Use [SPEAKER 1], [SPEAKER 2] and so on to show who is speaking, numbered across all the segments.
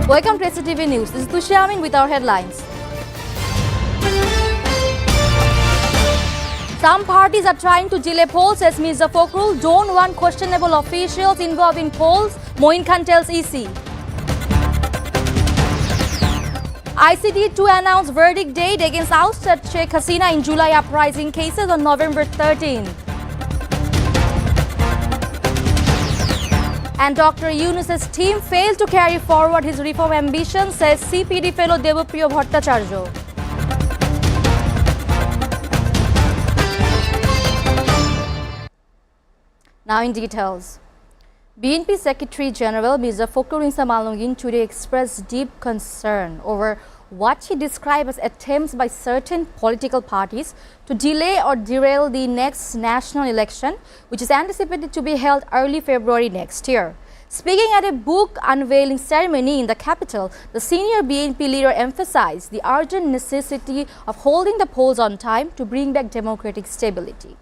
[SPEAKER 1] Welcome to SATV News. This is Tushamin with our headlines. Some parties are trying to delay polls as Mirza Fakhrul don't want questionable officials involved in polls, Moin Khan tells EC. ICT to announce verdict date against ousted Sheikh Hasina in July uprising cases on November 13. And Dr. Yunus's team failed to carry forward his reform ambition, says CPD fellow Debapriyo Bhattacharya. Now in details. BNP Secretary General Mirza Fakhrul Islam today expressed deep concern over what he described as attempts by certain political parties to delay or derail the next national election, which is anticipated to be held early February next year. Speaking at a book unveiling ceremony in the capital, the senior BNP leader emphasized the urgent necessity of holding the polls on time to bring back democratic stability.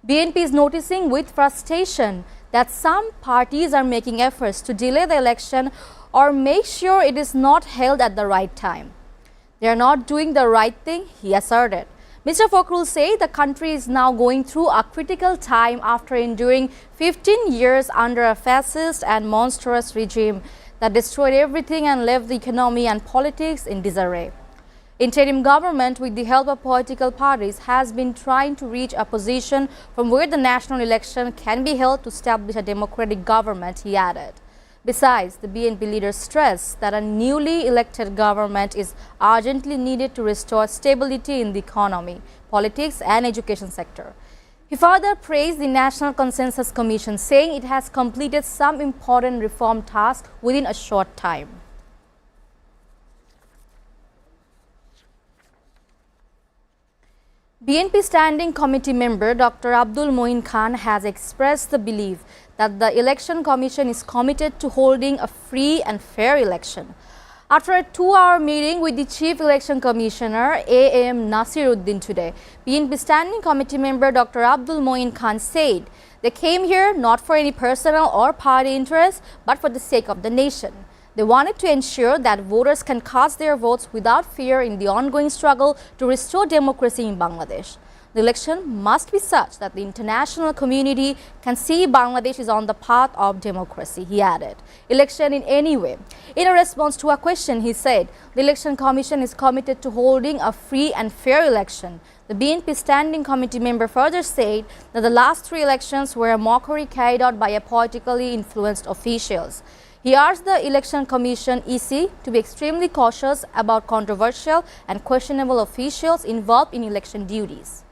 [SPEAKER 1] BNP is noticing with frustration that some parties are making efforts to delay the election or make sure it is not held at the right time. They are not doing the right thing, he asserted. Mr. Fakhrul said the country is now going through a critical time after enduring 15 years under a fascist and monstrous regime that destroyed everything and left the economy and politics in disarray. Interim government, with the help of political parties, has been trying to reach a position from where the national election can be held to establish a democratic government, he added. Besides, the BNP leader stressed that a newly elected government is urgently needed to restore stability in the economy, politics and education sector. He further praised the National Consensus Commission, saying it has completed some important reform tasks within a short time. BNP Standing Committee member Dr. Abdul Moin Khan has expressed the belief that the Election Commission is committed to holding a free and fair election. After a 2-hour meeting with the Chief Election Commissioner A.M. Nasiruddin today, BNP Standing Committee member Dr. Abdul Moin Khan said they came here not for any personal or party interest but for the sake of the nation. They wanted to ensure that voters can cast their votes without fear in the ongoing struggle to restore democracy in Bangladesh. The election must be such that the international community can see Bangladesh is on the path of democracy, he added. Election in any way. In a response to a question, he said, the Election Commission is committed to holding a free and fair election. The BNP Standing Committee member further said that the last 3 elections were a mockery carried out by a politically influenced officials. He urged the Election Commission EC to be extremely cautious about controversial and questionable officials involved in election duties.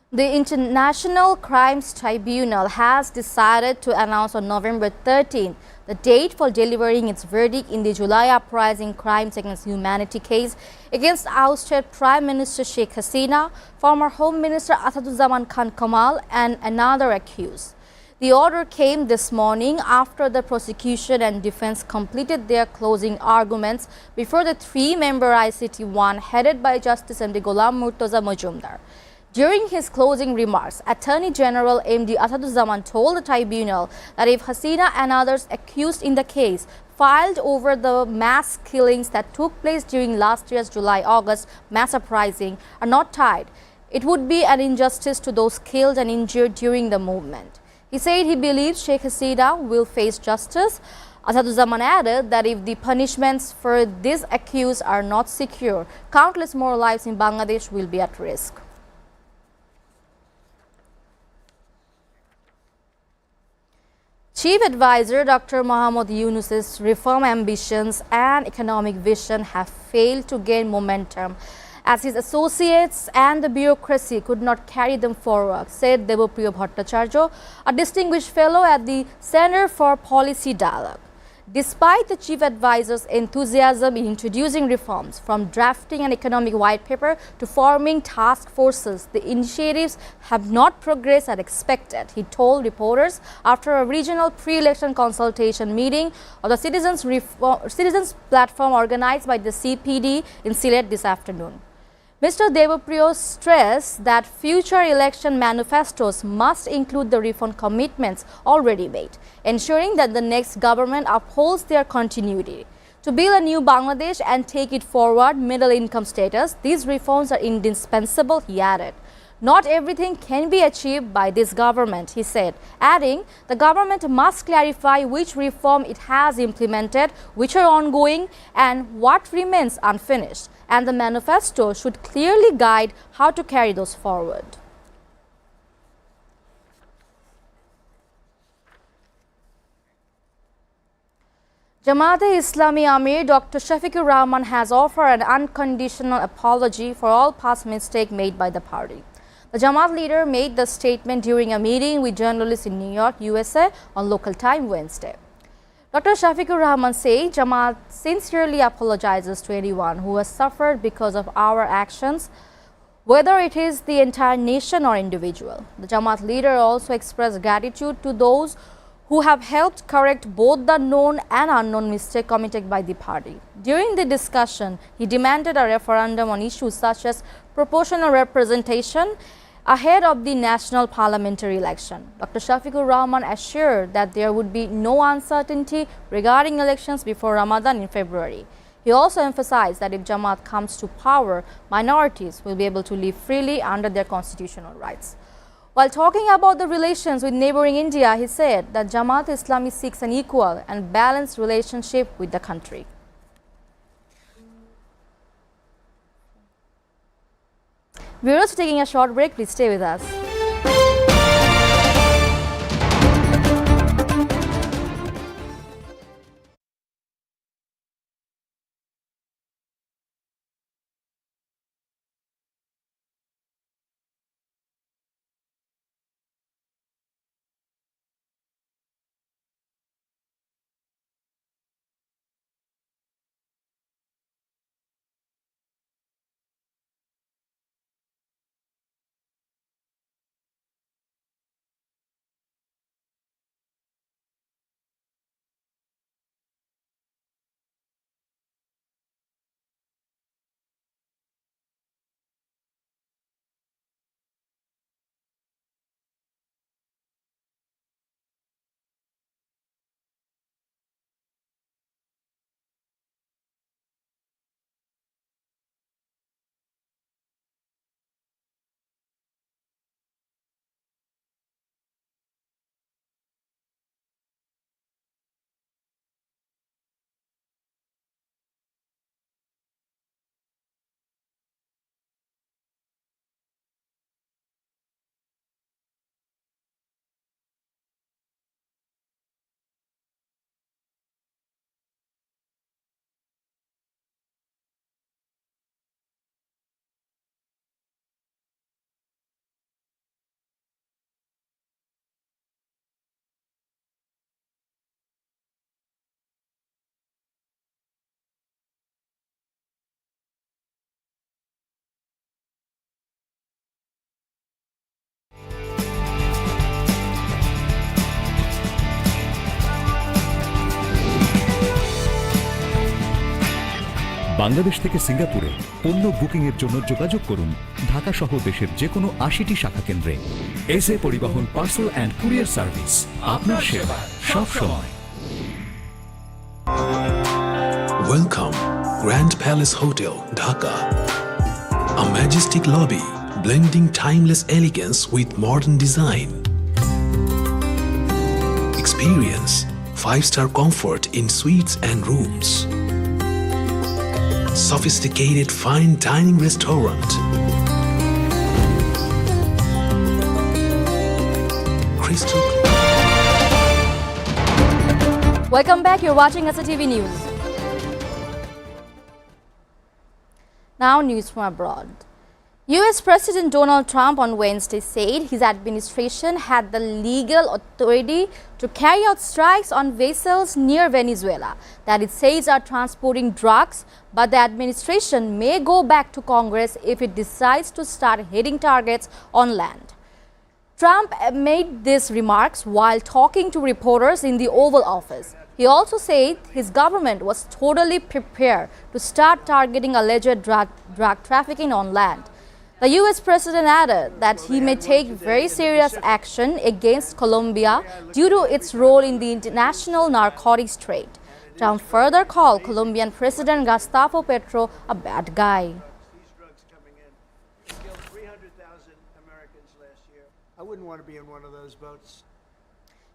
[SPEAKER 1] The International Crimes Tribunal has decided to announce on November 13 the date for delivering its verdict in the July uprising crimes against humanity case against ousted Prime Minister Sheikh Hasina, former Home Minister Asaduzzaman Khan Kamal and another accused. The order came this morning after the prosecution and defense completed their closing arguments before the 3-member ICT-1 headed by Justice MD Ghulam Murtaza Majumdar. During his closing remarks, Attorney General MD Asaduzzaman told the tribunal that if Hasina and others accused in the case filed over the mass killings that took place during last year's July-August mass uprising are not tied, it would be an injustice to those killed and injured during the movement. He said he believes Sheikh Hasina will face justice. Asaduzzaman added that if the punishments for these accused are not secure, countless more lives in Bangladesh will be at risk. Chief Advisor Dr. Mohammad Yunus's reform ambitions and economic vision have failed to gain momentum as his associates and the bureaucracy could not carry them forward, said Debapriyo Bhattacharya, a distinguished fellow at the Center for Policy Dialogue. Despite the chief advisor's enthusiasm in introducing reforms, from drafting an economic white paper to forming task forces, the initiatives have not progressed as expected, he told reporters after a regional pre-election consultation meeting of the Citizens Platform organized by the CPD in Sylhet this afternoon. Mr. Devapriyo stressed that future election manifestos must include the reform commitments already made, ensuring that the next government upholds their continuity. To build a new Bangladesh and take it forward middle income status, these reforms are indispensable, he added. Not everything can be achieved by this government, he said, adding the government must clarify which reform it has implemented, which are ongoing, and what remains unfinished. And the manifesto should clearly guide how to carry those forward. Jamaat-e-Islami Amir Dr. Shafiqur Rahman has offered an unconditional apology for all past mistakes made by the party. The Jamaat leader made the statement during a meeting with journalists in New York, USA on local time Wednesday. Dr. Shafiqur Rahman said Jamaat sincerely apologizes to anyone who has suffered because of our actions, whether it is the entire nation or individual. The Jamaat leader also expressed gratitude to those who have helped correct both the known and unknown mistakes committed by the party. During the discussion, he demanded a referendum on issues such as proportional representation ahead of the national parliamentary election. Dr. Shafiqur Rahman assured that there would be no uncertainty regarding elections before Ramadan in February. He also emphasized that if Jamaat comes to power, minorities will be able to live freely under their constitutional rights. While talking about the relations with neighboring India, he said that Jamaat-e-Islami seeks an equal and balanced relationship with the country. Viewers, taking a short break, please stay with us.
[SPEAKER 2] Bangladesh থেকে সিঙ্গাপুরে পণ্য booking এর জন্য যোগাযোগ করুন ঢাকা সহ দেশের যে কোনো ৮০টি শাখা কেন্দ্রে। এসএ পরিবহন পার্সেল এন্ড কুরিয়ার সার্ভিস, আপনার সেবা সব সময়।
[SPEAKER 3] Welcome, Grand Palace Hotel, Dhaka. A majestic lobby blending timeless elegance with modern design. Experience 5-star comfort in suites and rooms. Sophisticated fine dining restaurant. Crystal.
[SPEAKER 1] Welcome back. You're watching SATV News. Now, news from abroad. US President Donald Trump on Wednesday said his administration had the legal authority to carry out strikes on vessels near Venezuela that it says are transporting drugs, but the administration may go back to Congress if it decides to start hitting targets on land. Trump made these remarks while talking to reporters in the Oval Office. He also said his government was totally prepared to start targeting alleged drug trafficking on land. The US president added that he may take very serious action against Colombia due to its role in the international narcotics trade. Trump further called Colombian President Gustavo Petro a bad guy.
[SPEAKER 4] These drugs coming in. We killed 300,000 Americans last year. I wouldn't want to be in one of those boats.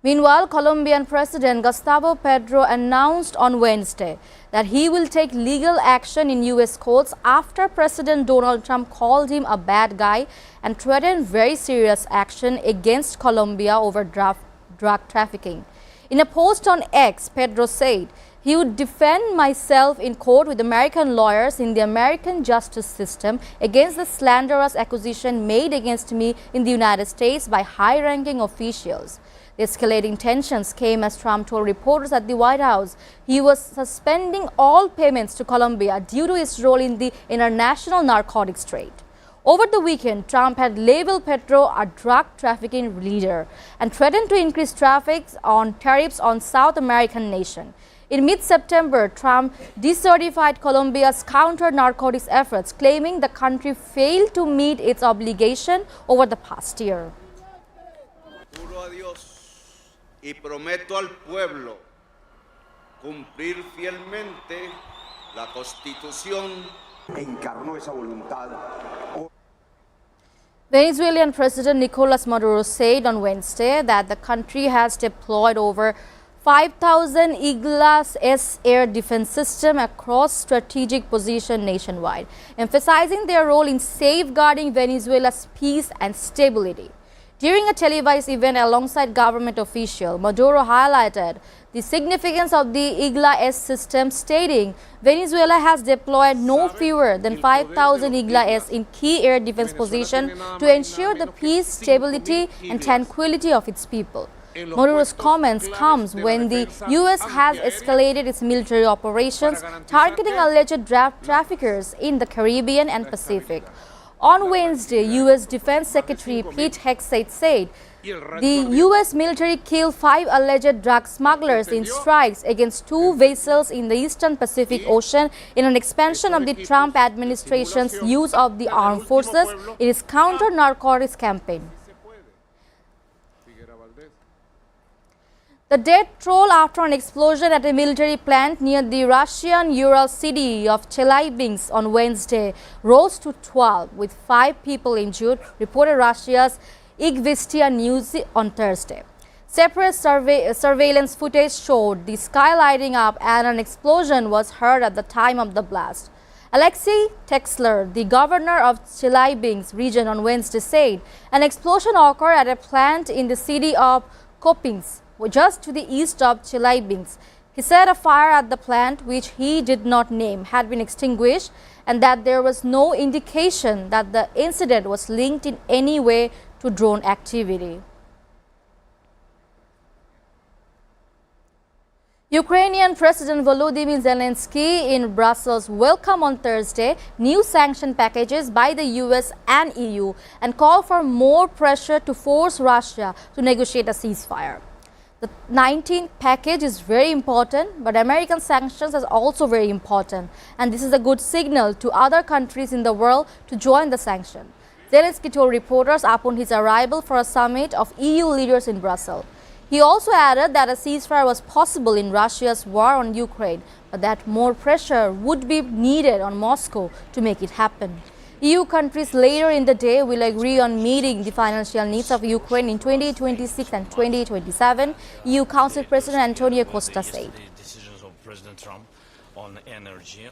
[SPEAKER 1] Meanwhile, Colombian President Gustavo Petro announced on Wednesday that he will take legal action in US courts after President Donald Trump called him a bad guy and threatened very serious action against Colombia over drug trafficking. In a post on X, Petro said he would defend myself in court with American lawyers in the American justice system against the slanderous accusation made against me in the United States by high-ranking officials. The escalating tensions came as Trump told reporters at the White House he was suspending all payments to Colombia due to its role in the international narcotics trade. Over the weekend, Trump had labeled Petro a drug trafficking leader and threatened to increase tariffs on South American nation. In mid-September, Trump decertified Colombia's counter-narcotics efforts, claiming the country failed to meet its obligation over the past year.
[SPEAKER 5] Juro a Dios y prometo al pueblo cumplir fielmente la Constitución.
[SPEAKER 6] Encarnó esa voluntad.
[SPEAKER 1] Venezuelan President Nicolas Maduro said on Wednesday that the country has deployed over 5,000 IGLAS-S air defense system across strategic positions nationwide, emphasizing their role in safeguarding Venezuela's peace and stability. During a televised event alongside government officials, Maduro highlighted the significance of the IGLA-S system, stating Venezuela has deployed no fewer than 5,000 IGLA-S in key air defense positions to ensure the peace, stability and tranquility of its people. Maduro's comments comes when the U.S. has escalated its military operations targeting alleged drug traffickers in the Caribbean and Pacific. On Wednesday, U.S. Defense Secretary Pete Hegseth said the U.S. military killed 5 alleged drug smugglers in strikes against 2 vessels in the Eastern Pacific Ocean in an expansion of the Trump administration's use of the armed forces in its counter-narcotics campaign. The death toll after an explosion at a military plant near the Russian Ural city of Chelyabinsk on Wednesday rose to 12, with 5 people injured, reported Russia's Izvestia News on Thursday. Separate surveillance footage showed the sky lighting up and an explosion was heard at the time of the blast. Alexei Texler, the governor of Chelyabinsk region on Wednesday, said an explosion occurred at a plant in the city of Kopinsk, just to the east of Chelyabinsk. He said a fire at the plant, which he did not name, had been extinguished and that there was no indication that the incident was linked in any way to drone activity. Ukrainian President Volodymyr Zelensky in Brussels welcomed on Thursday new sanction packages by the US and EU and called for more pressure to force Russia to negotiate a ceasefire. The 19th package is very important, but American sanctions is also very important, and this is a good signal to other countries in the world to join the sanction. Zelensky told reporters upon his arrival for a summit of EU leaders in Brussels. He also added that a ceasefire was possible in Russia's war on Ukraine, but that more pressure would be needed on Moscow to make it happen. EU countries later in the day will agree on meeting the financial needs of Ukraine in 2026 and 2027, EU Council President Antonio Costa said.
[SPEAKER 7] Decisions of President Trump on energy.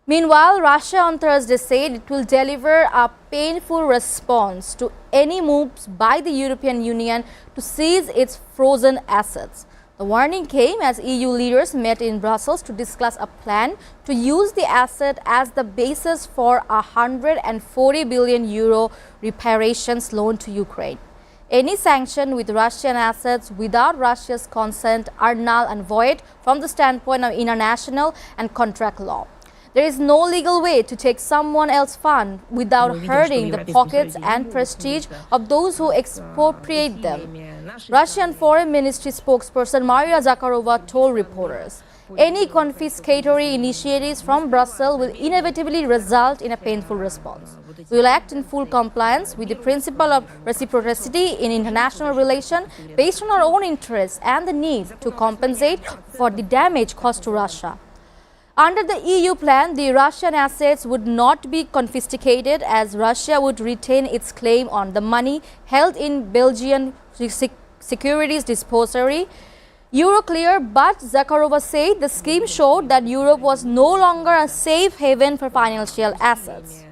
[SPEAKER 1] Meanwhile, Russia on Thursday said it will deliver a painful response to any moves by the European Union to seize its frozen assets. The warning came as EU leaders met in Brussels to discuss a plan to use the asset as the basis for a €140 billion reparations loan to Ukraine. Any sanction with Russian assets without Russia's consent are null and void from the standpoint of international and contract law. There is no legal way to take someone else's fund without hurting the pockets and prestige of those who expropriate them. Russian Foreign Ministry spokesperson Maria Zakharova told reporters, any confiscatory initiatives from Brussels will inevitably result in a painful response. We will act in full compliance with the principle of reciprocity in international relations based on our own interests and the need to compensate for the damage caused to Russia. Under the EU plan, the Russian assets would not be confiscated as Russia would retain its claim on the money held in Belgian securities depository Euroclear, but Zakharova said the scheme showed that Europe was no longer a safe haven for financial assets.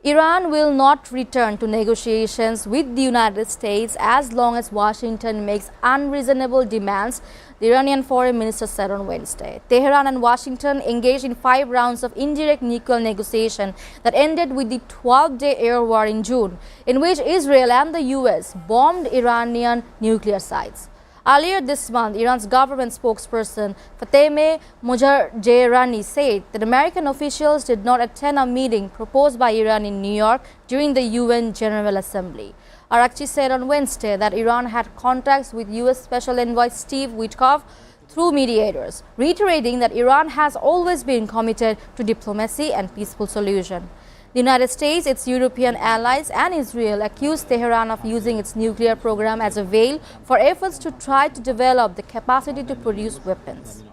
[SPEAKER 1] Iran will not return to negotiations with the United States as long as Washington makes unreasonable demands, the Iranian foreign minister said on Wednesday. Tehran and Washington engaged in 5 rounds of indirect nuclear negotiation that ended with the 12-day air war in June, in which Israel and the US bombed Iranian nuclear sites. Earlier this month, Iran's government spokesperson Fatemeh Mojajerani said that American officials did not attend a meeting proposed by Iran in New York during the UN General Assembly. Arakchi said on Wednesday that Iran had contacts with US Special Envoy Steve Witkoff through mediators, reiterating that Iran has always been committed to diplomacy and peaceful solution. The United States, its European allies and Israel accused Tehran of using its nuclear program as a veil for efforts to try to develop the capacity to produce weapons.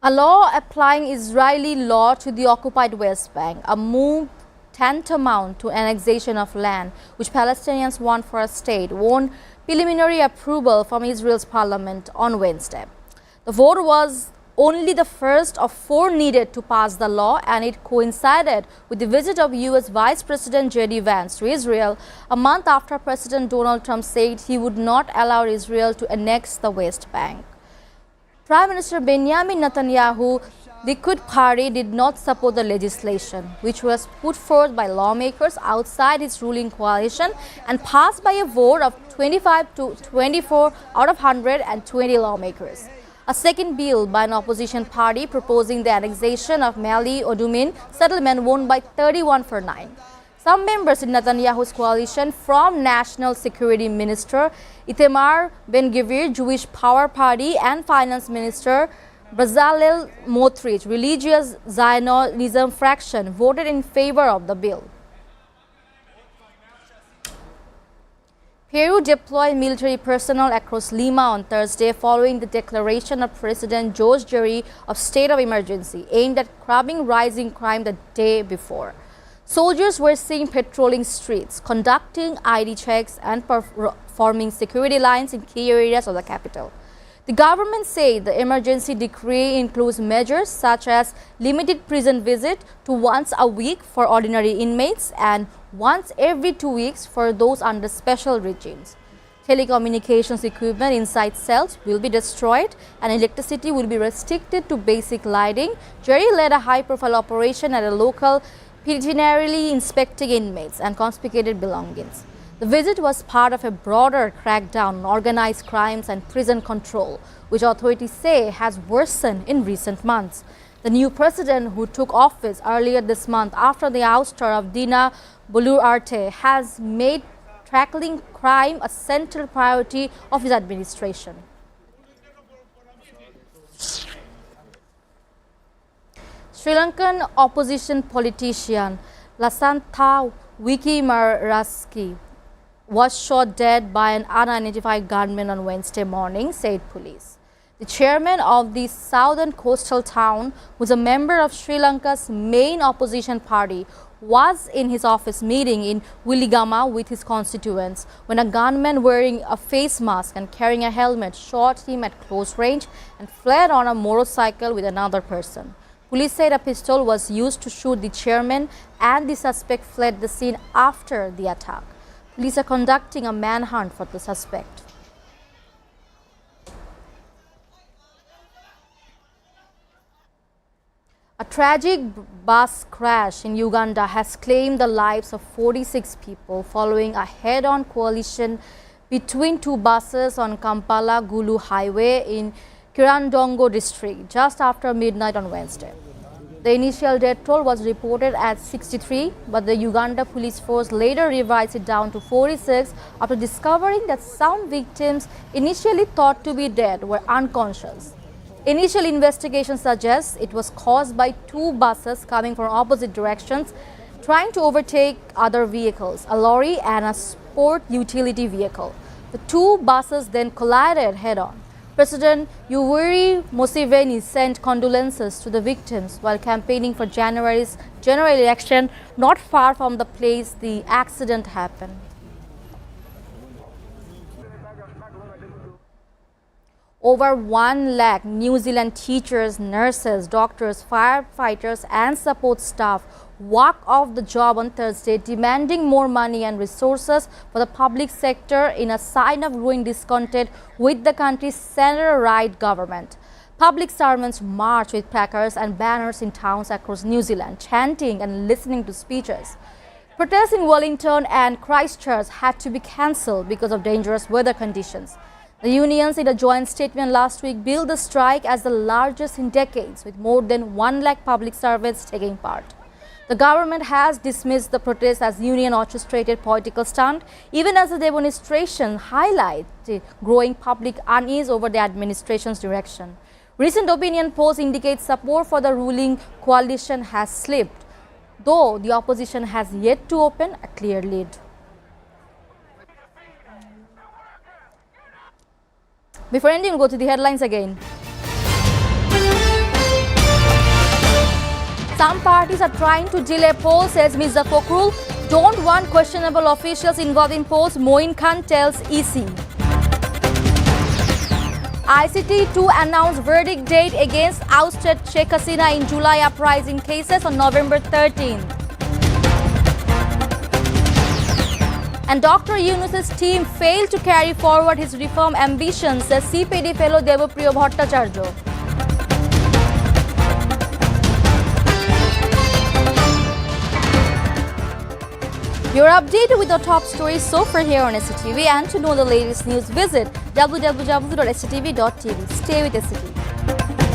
[SPEAKER 1] A law applying Israeli law to the occupied West Bank, a move tantamount to annexation of land, which Palestinians want for a state, won preliminary approval from Israel's parliament on Wednesday. The vote was only the first of 4 needed to pass the law, and it coincided with the visit of US Vice President J.D. Vance to Israel a month after President Donald Trump said he would not allow Israel to annex the West Bank. Prime Minister Benjamin Netanyahu, the Likud party, did not support the legislation, which was put forth by lawmakers outside its ruling coalition and passed by a vote of 25 to 24 out of 120 lawmakers. A second bill by an opposition party proposing the annexation of Mali Odumin settlement won by 31-9. Some members in Netanyahu's coalition, from National Security Minister Itamar Ben-Gvir, Jewish Power Party, and Finance Minister Bezalel Smotrich, religious Zionism fraction, voted in favor of the bill. Peru deployed military personnel across Lima on Thursday following the declaration of President Jorge Jerry of state of emergency aimed at curbing rising crime the day before. Soldiers were seen patrolling streets, conducting ID checks, and performing security lines in key areas of the capital. The government said the emergency decree includes measures such as limited prison visit to once a week for ordinary inmates and once every 2 weeks for those under special regimes. Telecommunications equipment inside cells will be destroyed and electricity will be restricted to basic lighting. Jerry led a high-profile operation at a local penitentiary inspecting inmates and confiscated belongings. The visit was part of a broader crackdown on organized crimes and prison control, which authorities say has worsened in recent months. The new president, who took office earlier this month after the ouster of Dina Boluarte, has made tackling crime a central priority of his administration. Sri Lankan opposition politician Lasantha Wickremesinghe was shot dead by an unidentified gunman on Wednesday morning, said police. The chairman of the southern coastal town, who is a member of Sri Lanka's main opposition party, was in his office meeting in Wiligama with his constituents when a gunman wearing a face mask and carrying a helmet shot him at close range and fled on a motorcycle with another person. Police said a pistol was used to shoot the chairman and the suspect fled the scene after the attack. Police are conducting a manhunt for the suspect. A tragic bus crash in Uganda has claimed the lives of 46 people following a head-on collision between 2 buses on Kampala-Gulu Highway in Kirandongo district just after midnight on Wednesday. The The initial death toll was reported at 63, but the Uganda police force later revised it down to 46 after discovering that some victims initially thought to be dead were unconscious. Initial investigation suggests it was caused by two buses coming from opposite directions trying to overtake other vehicles, a lorry and a sport utility vehicle. The two buses then collided head-on. President Yoweri Museveni sent condolences to the victims while campaigning for January's general election not far from the place the accident happened. Over 1 lakh New Zealand teachers, nurses, doctors, firefighters and support staff walked off the job on Thursday, demanding more money and resources for the public sector in a sign of growing discontent with the country's centre-right government. Public servants marched with placards and banners in towns across New Zealand, chanting and listening to speeches. Protests in Wellington and Christchurch had to be cancelled because of dangerous weather conditions. The unions, in a joint statement last week, billed the strike as the largest in decades, with more than 1 lakh public servants taking part. The government has dismissed the protest as union-orchestrated political stunt, even as the demonstration highlights growing public unease over the administration's direction. Recent opinion polls indicate support for the ruling coalition has slipped, though the opposition has yet to open a clear lead. Before ending, we'll go to the headlines again. Some parties are trying to delay polls, says Mirza Fakhrul. Don't want questionable officials involved in polls, Moin Khan tells EC. ICT to announce verdict date against ousted Sheikh Hasina in July uprising cases on November 13th. And Dr. Yunus's team failed to carry forward his reform ambitions, says CPD fellow Debapriya Bhattacharya. You're updated with the top stories so far here on SATV, and to know the latest news, visit www.satv.tv. Stay with SATV.